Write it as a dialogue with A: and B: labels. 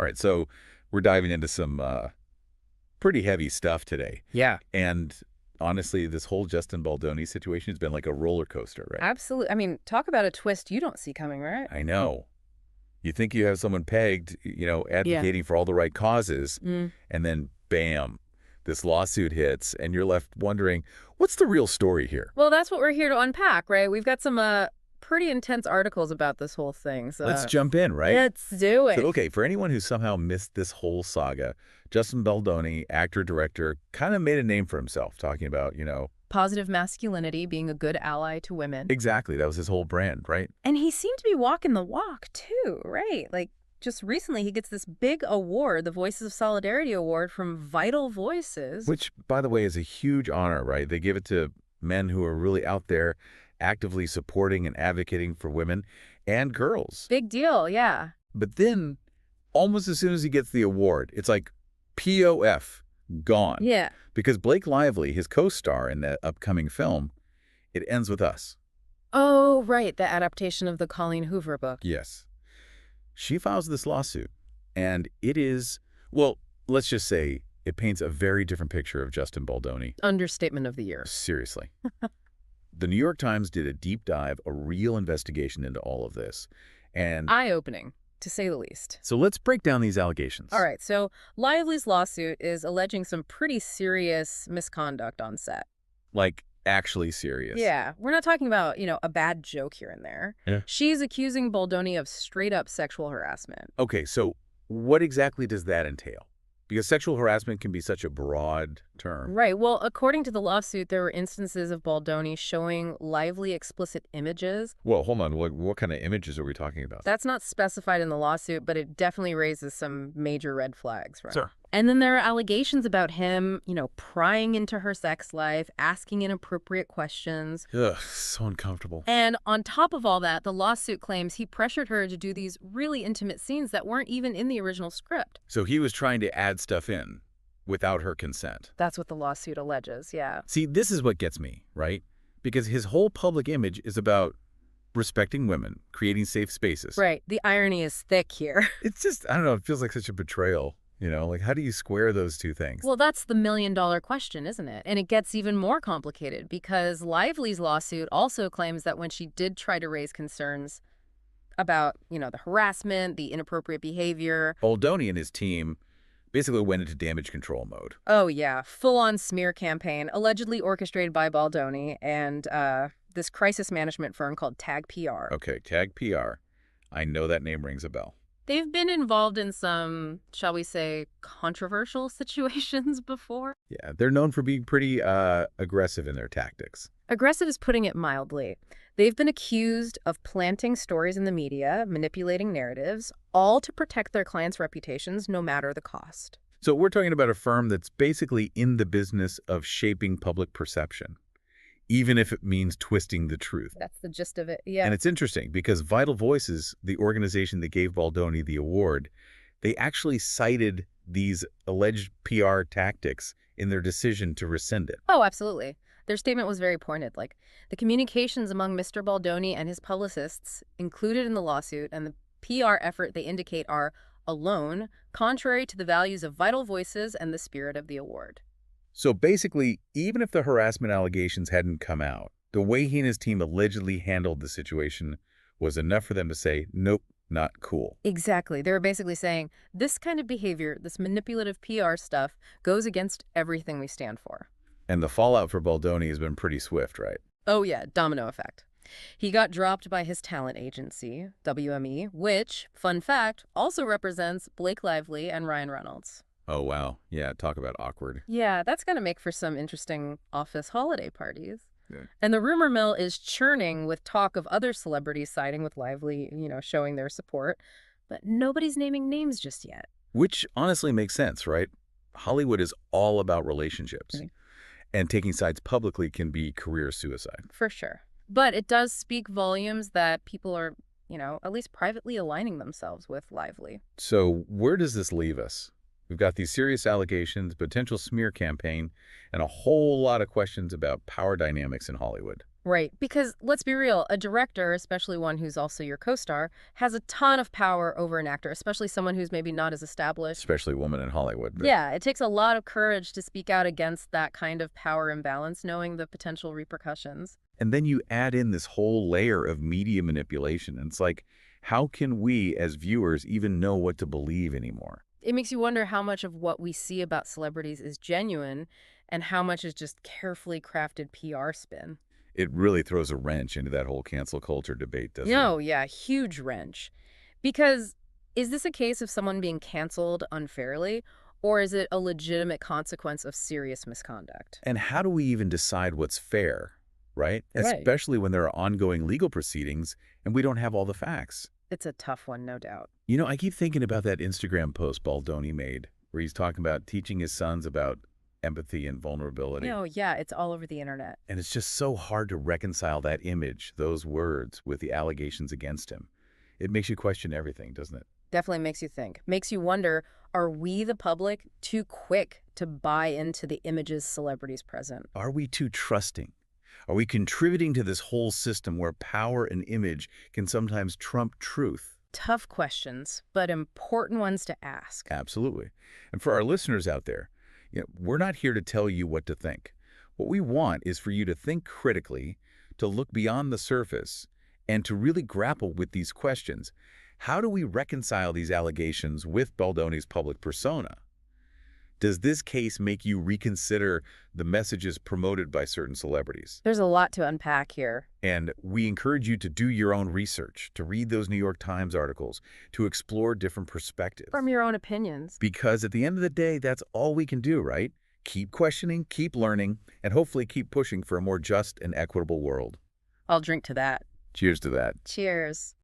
A: All right, so we're diving into some pretty heavy stuff today.
B: Yeah,
A: And honestly, this whole Justin Baldoni situation has been like a roller coaster, right?
B: absolutely. I mean, talk about a twist you don't see coming, right?
A: I know. You think you have someone pegged,
B: Yeah.
A: advocating for all the right causes,
B: Mm.
A: and then bam, this lawsuit hits, and you're left wondering, what's the real story here?
B: Well, that's what we're here to unpack, right? We've got some pretty intense articles about this whole thing. So
A: Let's jump in, right?
B: let's do it.
A: So, okay, for anyone who somehow missed this whole saga, Justin Baldoni, actor, director, kind of made a name for himself talking about,
B: Positive masculinity, being a good ally to women.
A: exactly, that was his whole brand, right?
B: And he seemed to be walking the walk, too, right? Like, just recently, he gets this big award, the Voices of Solidarity Award from Vital Voices.
A: Which, by the way, is a huge honor, right? They give it to men who are really out there actively supporting and advocating for women and girls.
B: Big deal, yeah.
A: But then, almost as soon as he gets the award, it's like POF, gone.
B: Yeah.
A: Because Blake Lively, his co-star in that upcoming film, it ends with us.
B: Oh, right, the adaptation of the Colleen Hoover book.
A: Yes. She files this lawsuit, and it is, well, let's just say it paints a very different picture of Justin Baldoni.
B: Understatement of the year.
A: Seriously. The New York Times did a deep dive, a real investigation into all of this. And
B: Eye-opening, to say the least.
A: so let's break down these allegations.
B: All right, so Lively's lawsuit is alleging some pretty serious misconduct on set.
A: Like, actually serious.
B: Yeah, we're not talking about, a bad joke here and there.
A: Yeah.
B: She's accusing Baldoni of straight-up sexual harassment.
A: Okay, so what exactly does that entail? Because sexual harassment can be such a broad term.
B: Right, well, according to the lawsuit, there were instances of Baldoni showing Lively explicit images.
A: Well, hold on. What kind of images are we talking about?
B: That's not specified in the lawsuit, but it definitely raises some major red flags, right?
A: Sure.
B: And then there are allegations about him, prying into her sex life, asking inappropriate questions.
A: Ugh, so uncomfortable.
B: And on top of all that, the lawsuit claims he pressured her to do these really intimate scenes that weren't even in the original script.
A: So he was trying to add stuff in without her consent.
B: That's what the lawsuit alleges, yeah.
A: See, this is what gets me, right? Because his whole public image is about respecting women, creating safe spaces.
B: Right, the irony is thick here.
A: It's just, I don't know, it feels like such a betrayal. Like, how do you square those two things?
B: Well, that's the million-dollar question, isn't it? And it gets even more complicated because Lively's lawsuit also claims that when she did try to raise concerns about, the harassment, the inappropriate behavior.
A: Baldoni and his team basically went into damage control mode.
B: Oh, yeah, full-on smear campaign, allegedly orchestrated by Baldoni and this crisis management firm called TAG PR.
A: Okay, TAG PR. I know that name rings a bell.
B: They've been involved in some, shall we say, controversial situations before.
A: Yeah, they're known for being pretty aggressive in their tactics.
B: Aggressive is putting it mildly. They've been accused of planting stories in the media, manipulating narratives, all to protect their clients' reputations, no matter the cost.
A: So we're talking about a firm that's basically in the business of shaping public perception, even if it means twisting the truth.
B: That's the gist of it, yeah.
A: And it's interesting because Vital Voices, the organization that gave Baldoni the award, they actually cited these alleged PR tactics in their decision to rescind it.
B: Oh, absolutely. Their statement was very pointed. Like, the communications among Mr. Baldoni and his publicists included in the lawsuit and the PR effort they indicate are alone, contrary to the values of Vital Voices and the spirit of the award.
A: So basically, even if the harassment allegations hadn't come out, the way he and his team allegedly handled the situation was enough for them to say, nope, not cool.
B: Exactly. They were basically saying, this kind of behavior, this manipulative PR stuff, goes against everything we stand for.
A: And the fallout for Baldoni has been pretty swift, right?
B: Oh yeah, domino effect. He got dropped by his talent agency, WME, which, fun fact, also represents Blake Lively and Ryan Reynolds.
A: Oh, wow. Yeah, talk about awkward.
B: Yeah, that's going to make for some interesting office holiday parties.
A: Yeah.
B: And the rumor mill is churning with talk of other celebrities siding with Lively, showing their support. But nobody's naming names just yet.
A: Which honestly makes sense, right? Hollywood is all about relationships.
B: Right.
A: And taking sides publicly can be career suicide.
B: For sure. But it does speak volumes that people are, at least privately aligning themselves with Lively.
A: So where does this leave us? We've got these serious allegations, potential smear campaign, and a whole lot of questions about power dynamics in Hollywood.
B: Right. Because let's be real, a director, especially one who's also your co-star, has a ton of power over an actor, especially someone who's maybe not as established.
A: Especially a woman in Hollywood. But
B: Yeah, it takes a lot of courage to speak out against that kind of power imbalance, knowing the potential repercussions.
A: And then you add in this whole layer of media manipulation. And it's like, how can we as viewers even know what to believe anymore?
B: It makes you wonder how much of what we see about celebrities is genuine and how much is just carefully crafted PR spin.
A: It really throws a wrench into that whole cancel culture debate, doesn't it?
B: No, yeah, huge wrench. Because is this a case of someone being canceled unfairly, or is it a legitimate consequence of serious misconduct?
A: And how do we even decide what's fair, right?
B: Right.
A: Especially when there are ongoing legal proceedings and we don't have all the facts.
B: It's a tough one, no doubt.
A: You know, I keep thinking about that Instagram post Baldoni made where he's talking about teaching his sons about empathy and vulnerability.
B: No, yeah, it's all over the internet.
A: And it's just so hard to reconcile that image, those words, with the allegations against him. It makes you question everything, doesn't it?
B: Definitely makes you think. Makes you wonder, are we, the public, too quick to buy into the images celebrities present?
A: Are we too trusting? Are we contributing to this whole system where power and image can sometimes trump truth?
B: Tough questions, but important ones to ask.
A: Absolutely. And for our listeners out there, we're not here to tell you what to think. What we want is for you to think critically, to look beyond the surface, and to really grapple with these questions. How do we reconcile these allegations with Baldoni's public persona? Does this case make you reconsider the messages promoted by certain celebrities?
B: There's a lot to unpack here.
A: And we encourage you to do your own research, to read those New York Times articles, to explore different perspectives.
B: From your own opinions.
A: Because at the end of the day, that's all we can do, right? Keep questioning, keep learning, and hopefully keep pushing for a more just and equitable world.
B: I'll drink to that.
A: Cheers to that.
B: Cheers.